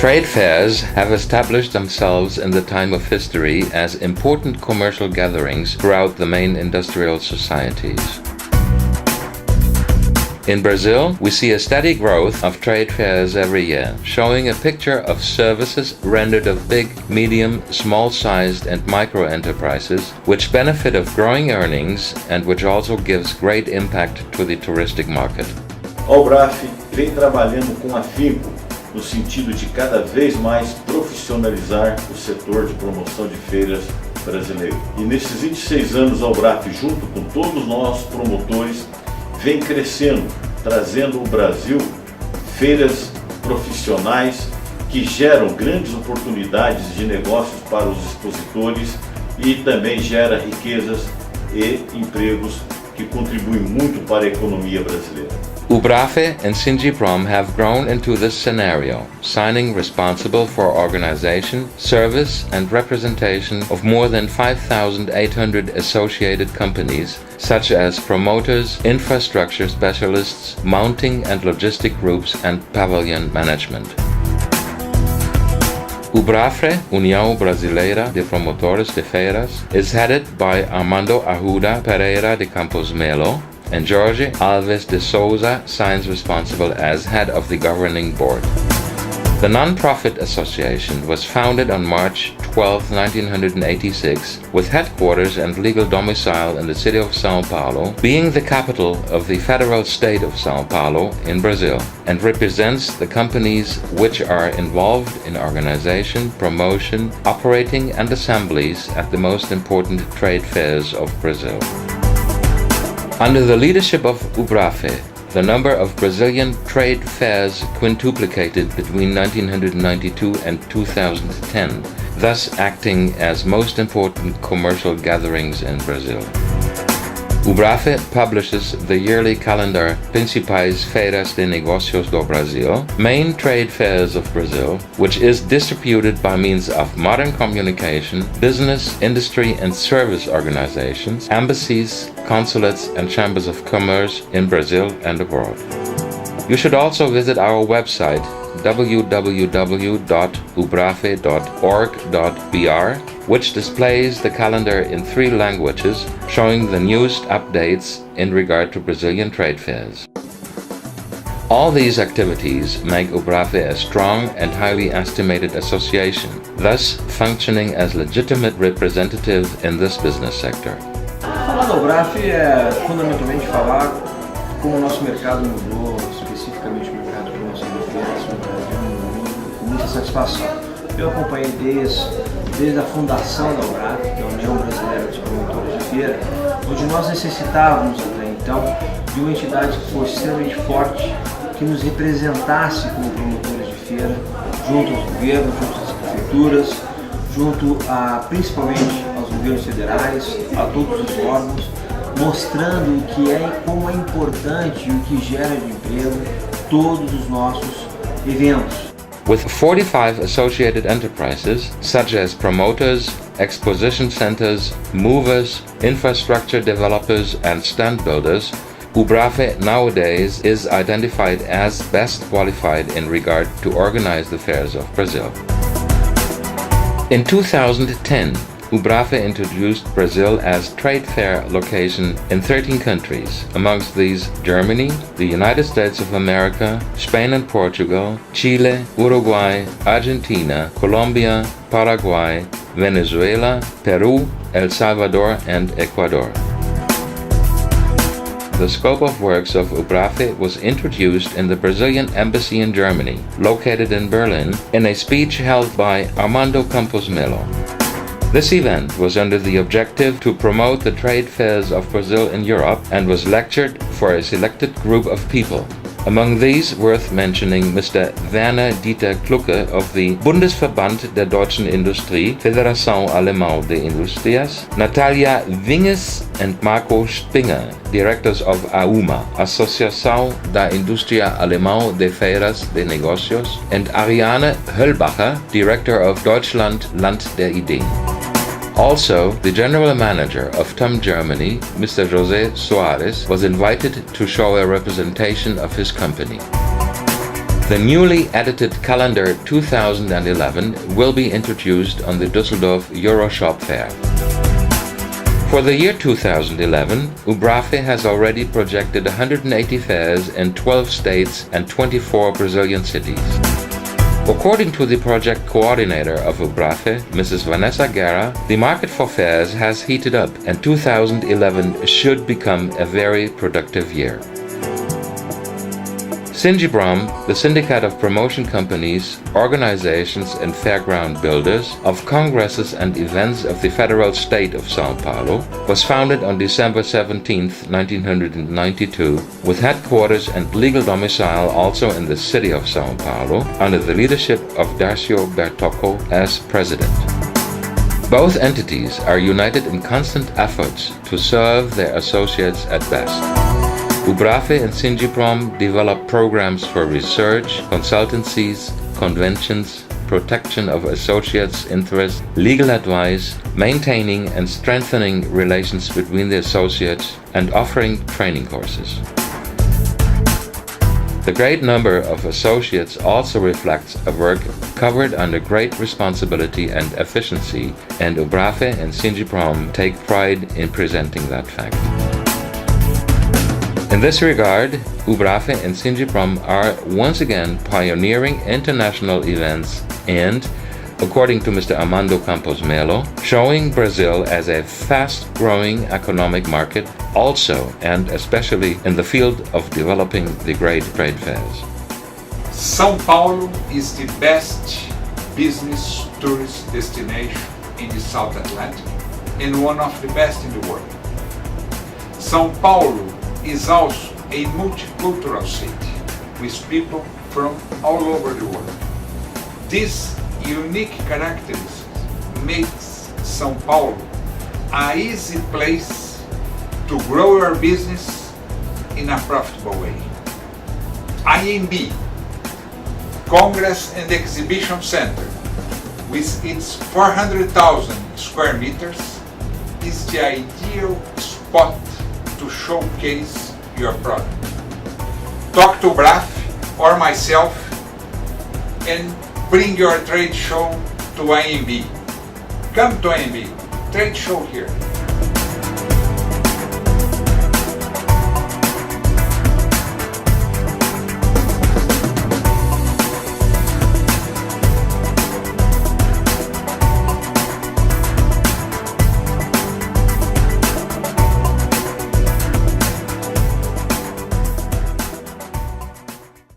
Trade fairs have established themselves in the time of history as important commercial gatherings throughout the main industrial societies. In Brazil, we see a steady growth of trade fairs every year, showing a picture of services rendered of big, medium, small-sized and micro-enterprises, which benefit of growing earnings and which also gives great impact to the touristic market. A Ubrafe vem trabalhando com afinco no sentido de cada vez mais profissionalizar o setor de promoção de feiras brasileiro. E nesses 26 anos a Ubrafe, junto com todos nós promotores, vem crescendo, trazendo ao Brasil feiras profissionais que geram grandes oportunidades de negócios para os expositores e também gera riquezas e empregos que contribuem muito para a economia brasileira. Ubrafe and Singiprom have grown into this scenario, signing responsible for organization, service and representation of more than 5,800 associated companies, such as promoters, infrastructure specialists, mounting and logistic groups and pavilion management. Ubrafe, União Brasileira de Promotores de Feiras, is headed by Armando Arruda Pereira de Campos Melo, and Jorge Alves de Souza signs responsible as head of the governing board. The non-profit association was founded on March 12, 1986, with headquarters and legal domicile in the city of São Paulo, being the capital of the federal state of São Paulo in Brazil, and represents the companies which are involved in organization, promotion, operating and assemblies at the most important trade fairs of Brazil. Under the leadership of Ubrafe, the number of Brazilian trade fairs quintuplicated between 1992 and 2010, thus acting as most important commercial gatherings in Brazil. Ubrafe publishes the yearly calendar Principais Feiras de Negócios do Brasil, main trade fairs of Brazil, which is distributed by means of modern communication, business, industry and service organizations, embassies, consulates and chambers of commerce in Brazil and abroad. You should also visit our website www.ubrafe.org.br, which displays the calendar in 3 languages, showing the newest updates in regard to Brazilian trade fairs. All these activities make Ubrafe a strong and highly estimated association, thus functioning as legitimate representative in this business sector. Falar da Ubrafe é fundamentalmente falar como o nosso mercado mudou, especificamente o mercado de promoção de feiras no Brasil, com muita satisfação. Eu acompanhei desde a fundação da Ubrafe, que é a União Brasileira de Promotores de Feira, onde nós necessitávamos até então de uma entidade que fosse extremamente forte, que nos representasse como promotores de feira, junto aos governos, junto às prefeituras, junto a principalmente aos governos federais, a todos os órgãos, mostrando o que é e como é importante e o que gera de emprego todos os nossos eventos. With 45 associated enterprises, such as promoters, exposition centers, movers, infrastructure developers and stand builders, Ubrafe nowadays is identified as best qualified in regard to organize the fairs of Brazil. In 2010, Ubrafe introduced Brazil as trade fair location in 13 countries, amongst these Germany, the United States of America, Spain and Portugal, Chile, Uruguay, Argentina, Colombia, Paraguay, Venezuela, Peru, El Salvador and Ecuador. The scope of works of Ubrafe was introduced in the Brazilian Embassy in Germany, located in Berlin, in a speech held by Armando Campos Melo. This event was under the objective to promote the trade fairs of Brazil in Europe and was lectured for a selected group of people. Among these, worth mentioning Mr. Werner Dieter Klucke of the Bundesverband der Deutschen Industrie, Federação Alemã de Indústrias, Natalia Winges and Marco Spinger, directors of AUMA, Associação da Indústria Alemã de Feiras de Negócios, and Ariane Höllbacher, director of Deutschland Land der Ideen. Also, the general manager of TUM Germany, Mr. José Soares, was invited to show a representation of his company. The newly edited calendar 2011 will be introduced on the Düsseldorf Euroshop Fair. For the year 2011, Ubrafe has already projected 180 fairs in 12 states and 24 Brazilian cities. According to the project coordinator of Ubrafe, Mrs. Vanessa Guerra, the market for fairs has heated up and 2011 should become a very productive year. Singibrom, the syndicate of promotion companies, organizations and fairground builders of congresses and events of the federal state of São Paulo, was founded on December 17, 1992, with headquarters and legal domicile also in the city of São Paulo, under the leadership of Darcio Bertocco as president. Both entities are united in constant efforts to serve their associates at best. Ubrafe and Singibrom develop programs for research, consultancies, conventions, protection of associates' interests, legal advice, maintaining and strengthening relations between the associates, and offering training courses. The great number of associates also reflects a work covered under great responsibility and efficiency, and Ubrafe and Singibrom take pride in presenting that fact. In this regard, Ubrafe and Singibrom are once again pioneering international events and, according to Mr. Armando Campos Melo, showing Brazil as a fast-growing economic market also and especially in the field of developing the great trade fairs. São Paulo is the best business tourist destination in the South Atlantic and one of the best in the world. São Paulo is also a multicultural city with people from all over the world. This unique characteristics makes São Paulo an easy place to grow your business in a profitable way. IMB, Congress and Exhibition Center, with its 400,000 square meters, is the ideal spot to showcase your product. Talk to Ubrafe or myself and bring your trade show to IMB. Come to IMB, trade show here.